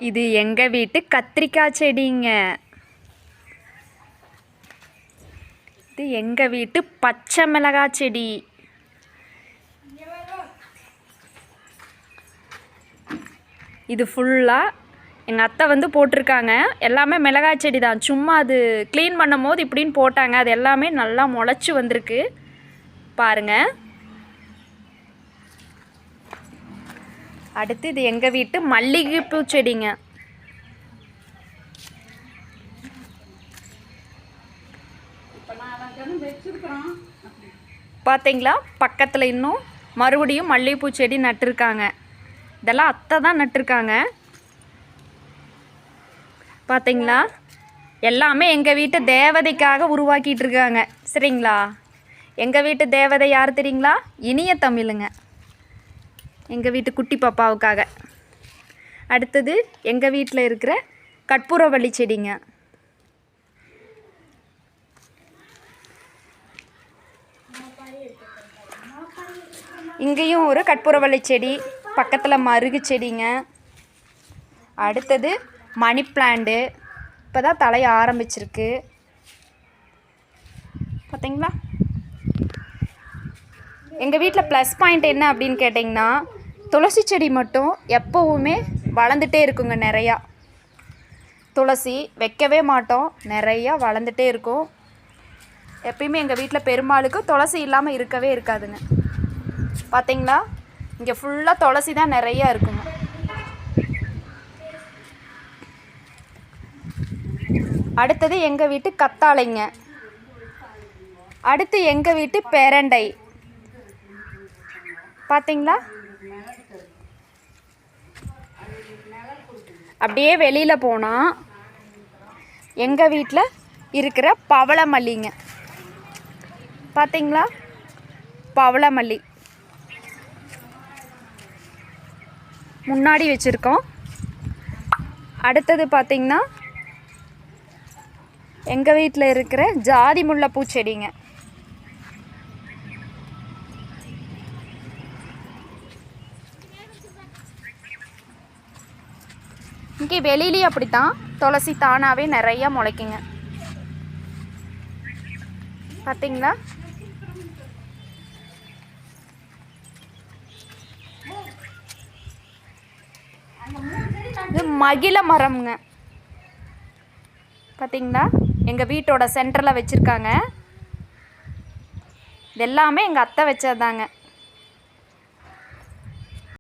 இது எங்கள் வீட்டு கத்திரிக்காய் செடிங்க. இது எங்கள் வீட்டு பச்சை மிளகாய் செடி. இது ஃபுல்லாக எங்கள் அத்தை வந்து போட்டிருக்காங்க. எல்லாமே மிளகாய் செடி தான். சும்மா அது க்ளீன் பண்ணும் போது இப்படின்னு போட்டாங்க. அது எல்லாமே நல்லா முளைச்சி வந்திருக்கு பாருங்கள். அடுத்து இது எங்கள் வீட்டு மல்லிகைப்பூ செடிங்க. பார்த்தீங்களா, பக்கத்தில் இன்னும் மறுபடியும் மல்லிகைப்பூ செடி நட்டுருக்காங்க. இதெல்லாம் அத்தை தான் நட்டுருக்காங்க. பார்த்தீங்களா, எல்லாமே எங்கள் வீட்டு தேவதைக்காக உருவாக்கிட்டு இருக்காங்க. சரிங்களா, எங்கள் வீட்டு தேவதை யார் தெரியுங்களா? இனிய தமிழுங்க, எங்கள் வீட்டு குட்டி பாப்பாவுக்காக. அடுத்தது எங்கள் வீட்டில் இருக்கிற கற்பூரவள்ளி செடிங்க. இங்கேயும் ஒரு கற்பூரவள்ளி செடி, பக்கத்தில் மருகு செடிங்க. அடுத்தது மணி பிளான்ட்டு, இப்போ தான் தலைய ஆரம்பிச்சிருக்கு. பார்த்தீங்களா, எங்கள் வீட்டில் ப்ளஸ் பாயிண்ட் என்ன அப்படின்னு கேட்டிங்கன்னா, துளசி செடி மட்டும் எப்போவுமே வளர்ந்துட்டே இருக்குங்க. நிறையா துளசி வைக்கவே மாட்டோம், நிறையா வளர்ந்துட்டே இருக்கும். எப்பயுமே எங்கள் வீட்டில் பெருமாளுக்கு துளசி இல்லாமல் இருக்கவே இருக்காதுங்க. பார்த்தீங்களா, இங்கே ஃபுல்லாக துளசி தான் நிறையா இருக்குங்க. அடுத்தது எங்கள் வீட்டு கத்தாழைங்க. அடுத்து எங்கள் வீட்டு பெரண்டை. பார்த்தீங்களா, அப்படியே வெளியில் போனால் எங்கள் வீட்டில் இருக்கிற பவளமல்லிங்க. பார்த்தீங்களா, பவளமல்லி முன்னாடி வச்சுருக்கோம். அடுத்தது பார்த்திங்கன்னா எங்கள் வீட்டில் இருக்கிற ஜாதி முல்லைப்பூ செடிங்க. இங்கே வெளியிலேயே அப்படித்தான் துளசி தானாகவே நிறையா முளைக்குங்க. பார்த்தீங்களா, இது மகிழ மரம்ங்க. பார்த்தீங்களா, எங்கள் வீட்டோட சென்டரில் வச்சுருக்காங்க. இது எல்லாமே எங்கள் அத்தை வச்சது தாங்க.